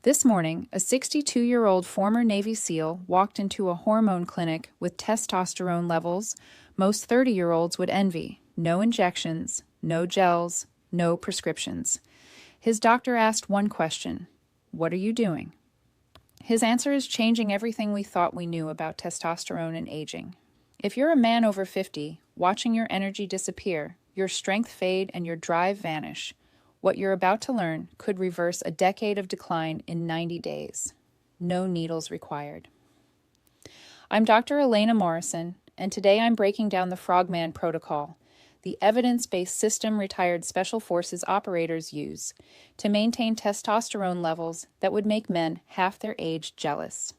This morning, a 62-year-old former Navy SEAL walked into a hormone clinic with testosterone levels most 30-year-olds would envy. No injections, no gels, no prescriptions. His doctor asked one question: "What are you doing?" His answer is changing everything we thought we knew about testosterone and aging. If you're a man over 50, watching your energy disappear, your strength fade, and your drive vanish, what you're about to learn could reverse a decade of decline in 90 days. No needles required. I'm Dr. Elena Morrison, and today I'm breaking down the Frogman protocol, the evidence-based system retired Special Forces operators use to maintain testosterone levels that would make men half their age jealous.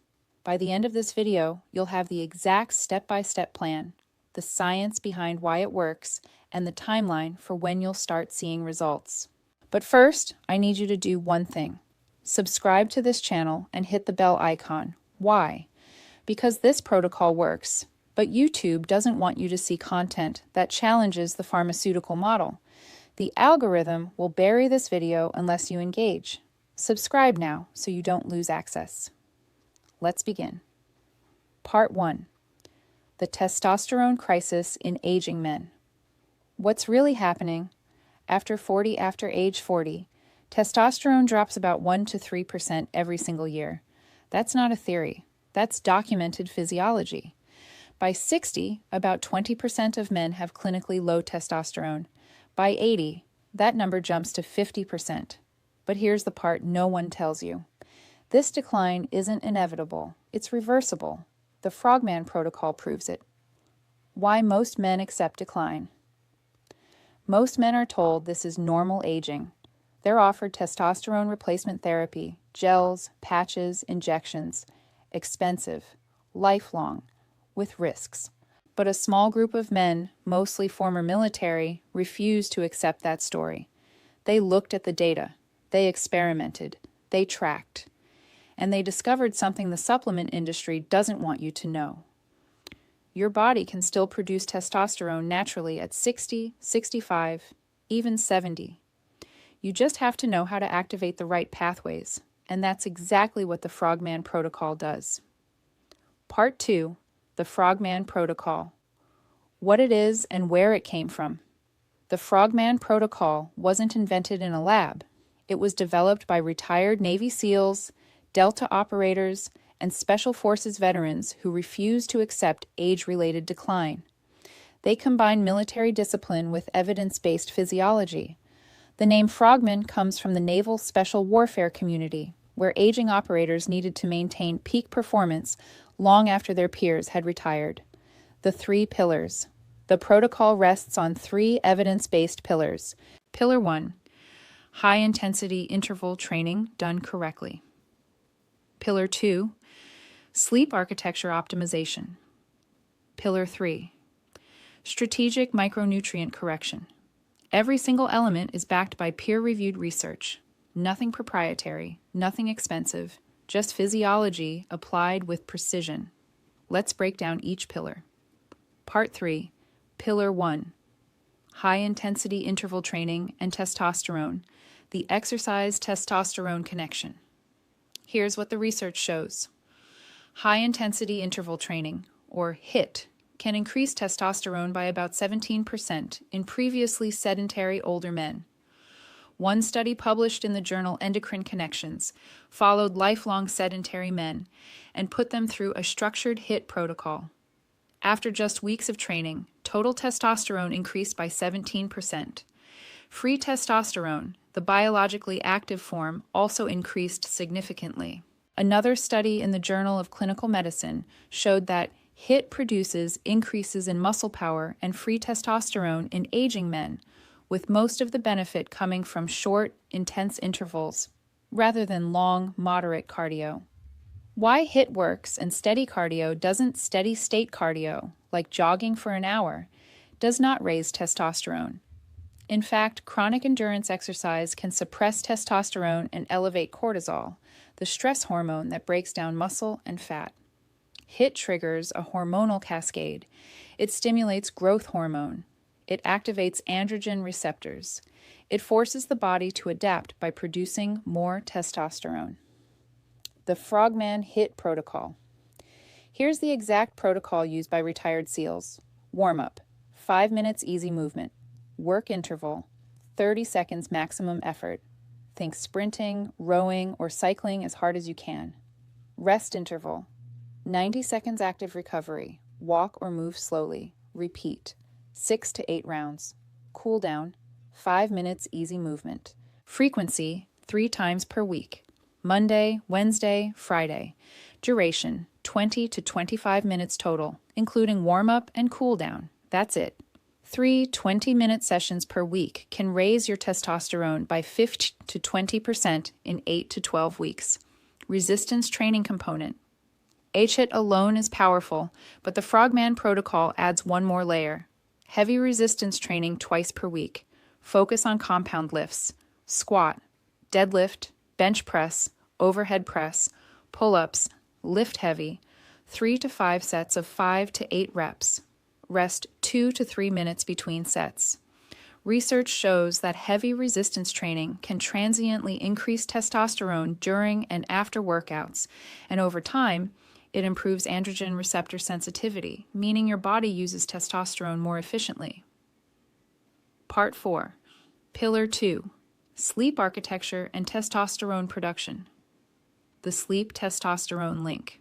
By the end of this video, you'll have the exact step-by-step plan, the science behind why it works, and the timeline for when you'll start seeing results. But first, I need you to do one thing. Subscribe to this channel and hit the bell icon. Why? Because this protocol works, but YouTube doesn't want you to see content that challenges the pharmaceutical model. The algorithm will bury this video unless you engage. Subscribe now so you don't lose access. Let's begin. Part 1. The testosterone crisis in aging men. What's really happening? After age 40, testosterone drops about 1 to 3% every single year. That's not a theory. That's documented physiology. By 60, about 20% of men have clinically low testosterone. By 80, that number jumps to 50%. But here's the part no one tells you. This decline isn't inevitable. It's reversible. The Frogman protocol proves it. Why most men accept decline. Most men are told this is normal aging. They're offered testosterone replacement therapy, gels, patches, injections. Expensive, lifelong, with risks. But a small group of men, mostly former military, refuse to accept that story. They looked at the data. They experimented. They tracked. And they discovered something the supplement industry doesn't want you to know. Your body can still produce testosterone naturally at 60, 65, even 70. You just have to know how to activate the right pathways, and that's exactly what the Frogman protocol does. Part 2, the Frogman protocol. What it is and where it came from. The Frogman protocol wasn't invented in a lab. It was developed by retired Navy SEALs, Delta operators, and Special Forces veterans who refuse to accept age-related decline. They combine military discipline with evidence-based physiology. The name Frogman comes from the Naval Special Warfare community, where aging operators needed to maintain peak performance long after their peers had retired. The 3 pillars. The protocol rests on 3 evidence-based pillars. Pillar 1, high-intensity interval training done correctly. Pillar 2, sleep architecture optimization. Pillar 3, strategic micronutrient correction. Every single element is backed by peer-reviewed research. Nothing proprietary, nothing expensive, just physiology applied with precision. Let's break down each pillar. Part 3, Pillar 1, high-intensity interval training and testosterone, the exercise-testosterone connection. Here's what the research shows. High-intensity interval training, or HIIT, can increase testosterone by about 17% in previously sedentary older men. One study published in the journal Endocrine Connections followed lifelong sedentary men and put them through a structured HIIT protocol. After just weeks of training, total testosterone increased by 17%. Free testosterone, the biologically active form, also increased significantly. Another study in the Journal of Clinical Medicine showed that HIIT produces increases in muscle power and free testosterone in aging men, with most of the benefit coming from short, intense intervals, rather than long, moderate cardio. Why HIIT works and steady cardio doesn't steady-state cardio, like jogging for an hour, does not raise testosterone. In fact, chronic endurance exercise can suppress testosterone and elevate cortisol, the stress hormone that breaks down muscle and fat. HIIT triggers a hormonal cascade. It stimulates growth hormone. It activates androgen receptors. It forces the body to adapt by producing more testosterone. The Frogman HIIT protocol. Here's the exact protocol used by retired SEALs. Warm-up, 5 minutes easy movement. Work interval, 30 seconds maximum effort. Think sprinting, rowing, or cycling as hard as you can. Rest interval, 90 seconds active recovery. Walk or move slowly. Repeat, 6 to 8 rounds. Cool down, 5 minutes easy movement. Frequency, 3 times per week. Monday, Wednesday, Friday. Duration, 20 to 25 minutes total, including warm-up and cool-down. That's it. 3 20-minute sessions per week can raise your testosterone by 50 to 20% in 8 to 12 weeks. Resistance training component. HIIT alone is powerful, but the Frogman protocol adds one more layer. Heavy resistance training twice per week. Focus on compound lifts. Squat, deadlift, bench press, overhead press, pull-ups, lift heavy, 3 to 5 sets of 5 to 8 reps. Rest 2 to 3 minutes between sets. Research shows that heavy resistance training can transiently increase testosterone during and after workouts, and over time, it improves androgen receptor sensitivity, meaning your body uses testosterone more efficiently. Part 4. Pillar 2. Sleep architecture and testosterone production. The sleep-testosterone link.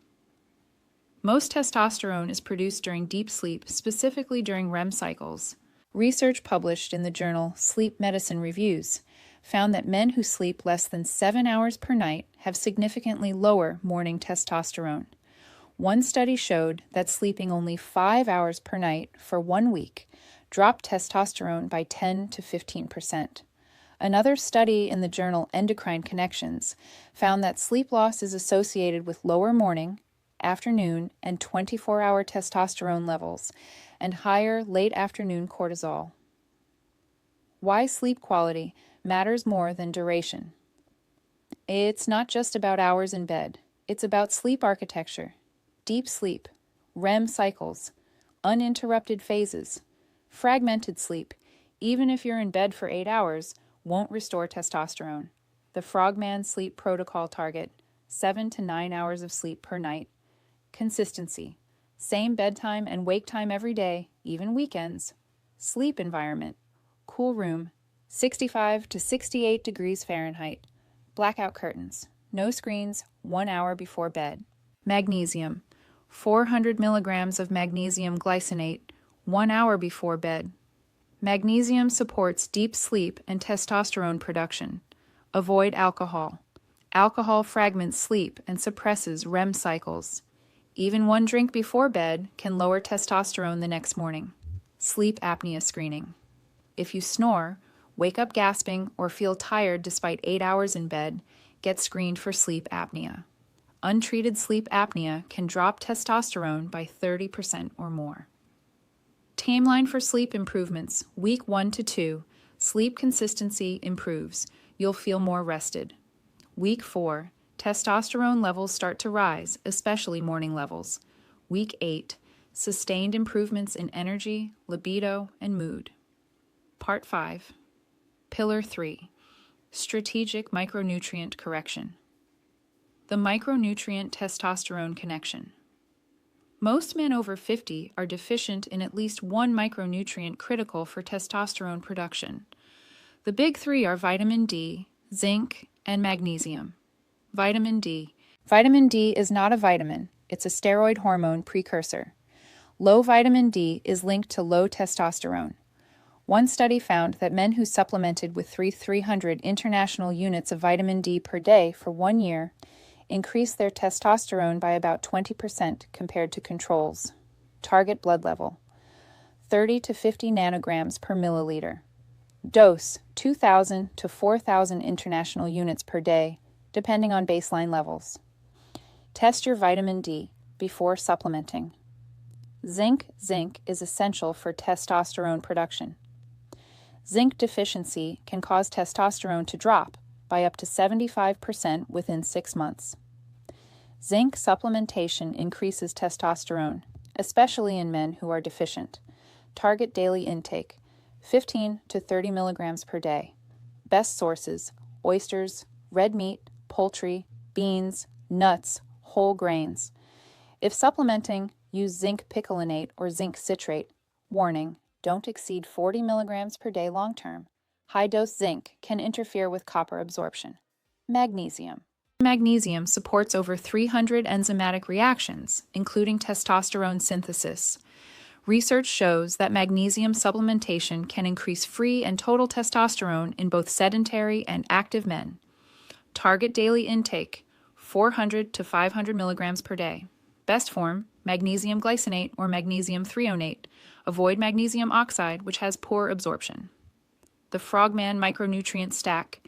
Most testosterone is produced during deep sleep, specifically during REM cycles. Research published in the journal Sleep Medicine Reviews found that men who sleep less than 7 hours per night have significantly lower morning testosterone. One study showed that sleeping only 5 hours per night for 1 week dropped testosterone by 10 to 15%. Another study in the journal Endocrine Connections found that sleep loss is associated with lower morning, afternoon, and 24-hour testosterone levels, and higher late afternoon cortisol. Why sleep quality matters more than duration. It's not just about hours in bed. It's about sleep architecture, deep sleep, REM cycles, uninterrupted phases. Fragmented sleep, even if you're in bed for 8 hours, won't restore testosterone. The Frogman sleep protocol target, 7 to 9 hours of sleep per night. Consistency, same bedtime and wake time every day, even weekends. Sleep environment, cool room, 65 to 68 degrees Fahrenheit. Blackout curtains, no screens, 1 hour before bed. Magnesium, 400 milligrams of magnesium glycinate, 1 hour before bed. Magnesium supports deep sleep and testosterone production. Avoid alcohol. Alcohol fragments sleep and suppresses REM cycles. Even 1 drink before bed can lower testosterone the next morning. Sleep apnea screening. If you snore, wake up gasping, or feel tired despite 8 hours in bed, get screened for sleep apnea. Untreated sleep apnea can drop testosterone by 30% or more. Timeline for sleep improvements. Week 1 to 2, sleep consistency improves. You'll feel more rested. Week 4, testosterone levels start to rise, especially morning levels. Week 8, sustained improvements in energy, libido, and mood. Part 5. Pillar 3. Strategic micronutrient correction. The micronutrient testosterone connection. Most men over 50 are deficient in at least one micronutrient critical for testosterone production. The big 3 are vitamin D, zinc, and magnesium. Vitamin D. Vitamin D is not a vitamin. It's a steroid hormone precursor. Low vitamin D is linked to low testosterone. One study found that men who supplemented with 300 international units of vitamin D per day for 1 year increase their testosterone by about 20% compared to controls. Target blood level, 30 to 50 nanograms per milliliter. Dose, 2,000 to 4,000 international units per day, depending on baseline levels. Test your vitamin D before supplementing. Zinc is essential for testosterone production. Zinc deficiency can cause testosterone to drop by up to 75% within 6 months. Zinc supplementation increases testosterone, especially in men who are deficient. Target daily intake, 15 to 30 milligrams per day. Best sources, oysters, red meat, poultry, beans, nuts, whole grains. If supplementing, use zinc picolinate or zinc citrate. Warning, don't exceed 40 milligrams per day long-term. High-dose zinc can interfere with copper absorption. Magnesium. Magnesium supports over 300 enzymatic reactions, including testosterone synthesis. Research shows that magnesium supplementation can increase free and total testosterone in both sedentary and active men. Target daily intake, 400 to 500 milligrams per day. Best form, magnesium glycinate or magnesium threonate. Avoid magnesium oxide, which has poor absorption. The Frogman micronutrient stack.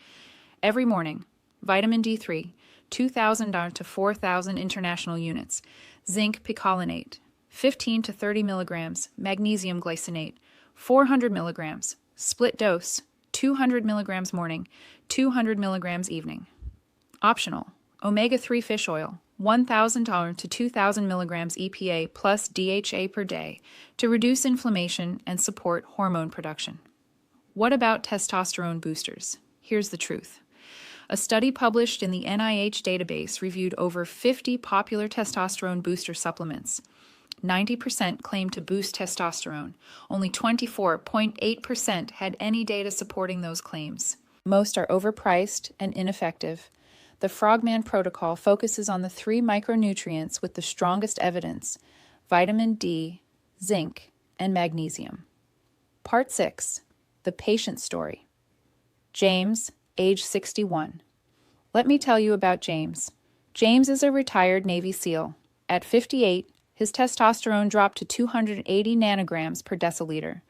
Every morning, vitamin D3, 2,000 to 4,000 international units. Zinc picolinate, 15 to 30 milligrams. Magnesium glycinate, 400 milligrams. Split dose, 200 milligrams morning, 200 milligrams evening. Optional, omega-3 fish oil, 1,000 to 2,000 milligrams EPA plus DHA per day to reduce inflammation and support hormone production. What about testosterone boosters? Here's the truth. A study published in the NIH database reviewed over 50 popular testosterone booster supplements. 90% claimed to boost testosterone. Only 24.8% had any data supporting those claims. Most are overpriced and ineffective. The Frogman protocol focuses on the 3 micronutrients with the strongest evidence: vitamin D, zinc, and magnesium. Part 6. The patient story. James, age 61. Let me tell you about James. James is a retired Navy SEAL. At 58, his testosterone dropped to 280 nanograms per deciliter.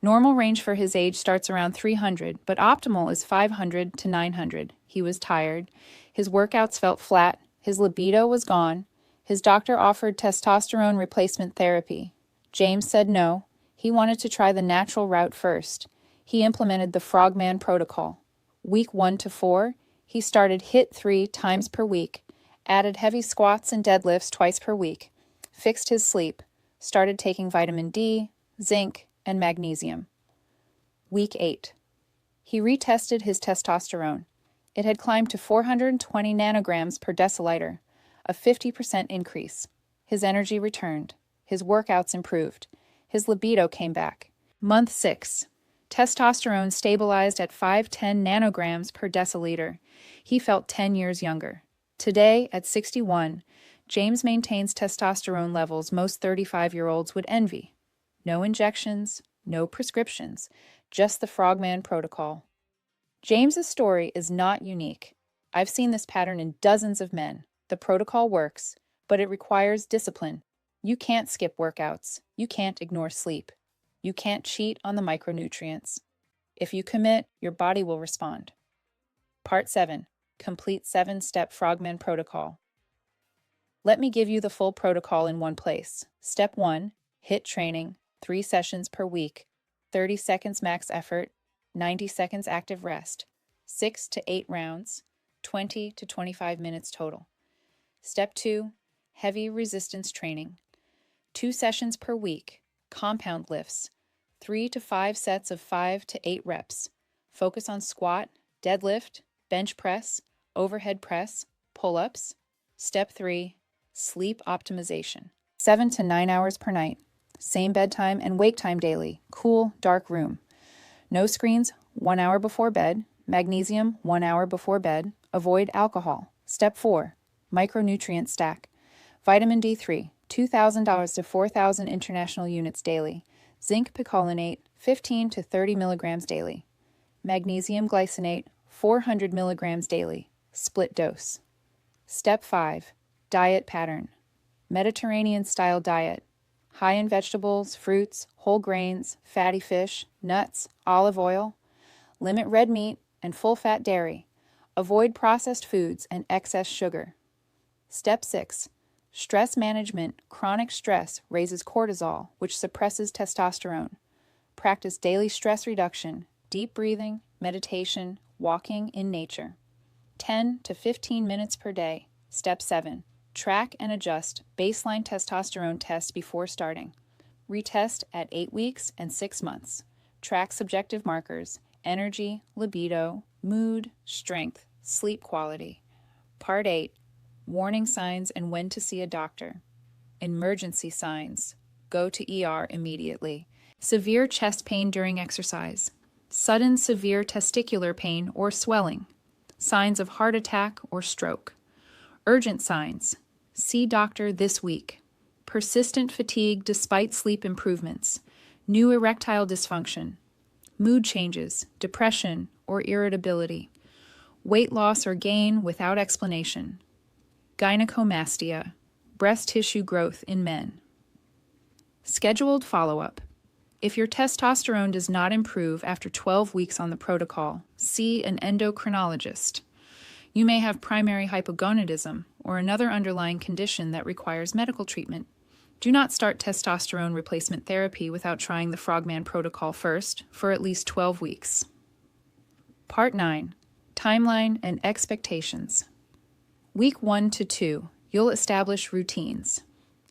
Normal range for his age starts around 300, but optimal is 500 to 900. He was tired. His workouts felt flat. His libido was gone. His doctor offered testosterone replacement therapy. James said no. He wanted to try the natural route first. He implemented the Frogman protocol. Week 1 to 4, he started HIIT 3 times per week, added heavy squats and deadlifts twice per week, fixed his sleep, started taking vitamin D, zinc, and magnesium. Week 8. He retested his testosterone. It had climbed to 420 nanograms per deciliter, a 50% increase. His energy returned. His workouts improved. His libido came back. Month 6. Testosterone stabilized at 510 nanograms per deciliter. He felt 10 years younger. Today, at 61, James maintains testosterone levels most 35-year-olds would envy. No injections, no prescriptions, just the Frogman protocol. James's story is not unique. I've seen this pattern in dozens of men. The protocol works, but it requires discipline. You can't skip workouts. You can't ignore sleep. You can't cheat on the micronutrients. If you commit, your body will respond. Part 7. Complete 7-step Frogman protocol. Let me give you the full protocol in one place. Step 1. HIIT training, 3 sessions per week, 30 seconds max effort, 90 seconds active rest, 6 to 8 rounds, 20 to 25 minutes total. Step 2. Heavy resistance training, 2 sessions per week, compound lifts, 3 to 5 sets of 5 to 8 reps. Focus on squat, deadlift, bench press, overhead press, pull-ups. Step 3. Sleep optimization, 7 to 9 hours per night. Same bedtime and wake time daily. Cool, dark room. No screens 1 hour before bed. Magnesium 1 hour before bed. Avoid alcohol. Step 4. Micronutrient stack. Vitamin D3, 2,000 to 4,000 international units daily. Zinc picolinate, 15 to 30 milligrams daily. Magnesium glycinate, 400 milligrams daily. Split dose. Step 5. Diet pattern. Mediterranean-style diet. High in vegetables, fruits, whole grains, fatty fish, nuts, olive oil. Limit red meat and full-fat dairy. Avoid processed foods and excess sugar. Step 6. Stress management. Chronic stress raises cortisol, which suppresses testosterone. Practice daily stress reduction, deep breathing, meditation, walking in nature. 10 to 15 minutes per day. Step 7. Track and adjust baseline testosterone tests before starting. Retest at 8 weeks and 6 months. Track subjective markers, energy, libido, mood, strength, sleep quality. Part 8. Warning signs and when to see a doctor. Emergency signs. Go to ER immediately. Severe chest pain during exercise. Sudden severe testicular pain or swelling. Signs of heart attack or stroke. Urgent signs. See doctor this week. Persistent fatigue despite sleep improvements. New erectile dysfunction. Mood changes, depression, or irritability. Weight loss or gain without explanation. Gynecomastia. Breast tissue growth in men. Scheduled follow-up. If your testosterone does not improve after 12 weeks on the protocol, see an endocrinologist. You may have primary hypogonadism or another underlying condition that requires medical treatment. Do not start testosterone replacement therapy without trying the Frogman protocol first for at least 12 weeks. Part 9. Timeline and expectations. Week 1 to 2, you'll establish routines.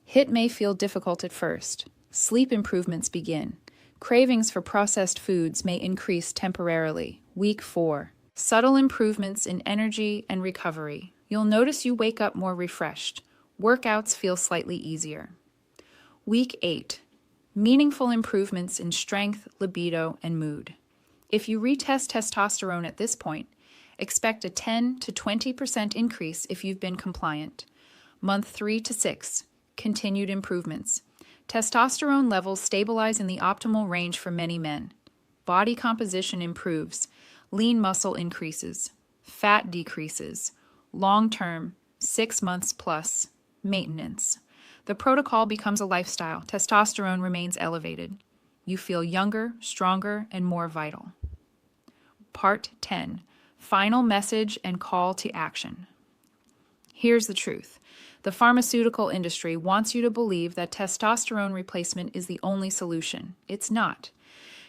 HIIT may feel difficult at first. Sleep improvements begin. Cravings for processed foods may increase temporarily. Week 4. Subtle improvements in energy and recovery. You'll notice you wake up more refreshed. Workouts feel slightly easier. Week 8. Meaningful improvements in strength, libido, and mood. If you retest testosterone at this point, expect a 10 to 20% increase if you've been compliant. Month 3 to 6. Continued improvements. Testosterone levels stabilize in the optimal range for many men. Body composition improves. Lean muscle increases. Fat decreases. Long-term, 6 months plus. Maintenance. The protocol becomes a lifestyle. Testosterone remains elevated. You feel younger, stronger, and more vital. Part 10. Final message and call to action. Here's the truth. The pharmaceutical industry wants you to believe that testosterone replacement is the only solution. It's not.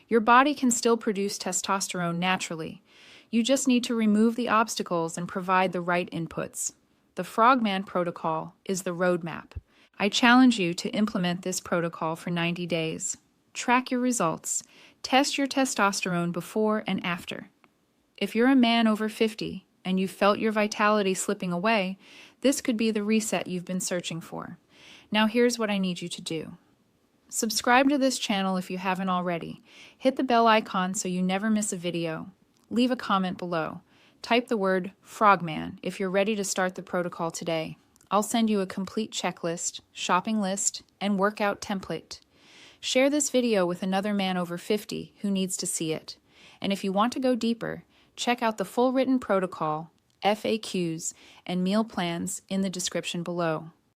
Your body can still produce testosterone naturally. You just need to remove the obstacles and provide the right inputs. The Frogman protocol is the roadmap. I challenge you to implement this protocol for 90 days. Track your results. Test your testosterone before and after. If you're a man over 50 and you felt your vitality slipping away, this could be the reset you've been searching for. Now here's what I need you to do. Subscribe to this channel if you haven't already. Hit the bell icon so you never miss a video. Leave a comment below. Type the word Frogman if you're ready to start the protocol today. I'll send you a complete checklist, shopping list, and workout template. Share this video with another man over 50 who needs to see it. And if you want to go deeper, check out the full written protocol, FAQs, and meal plans in the description below.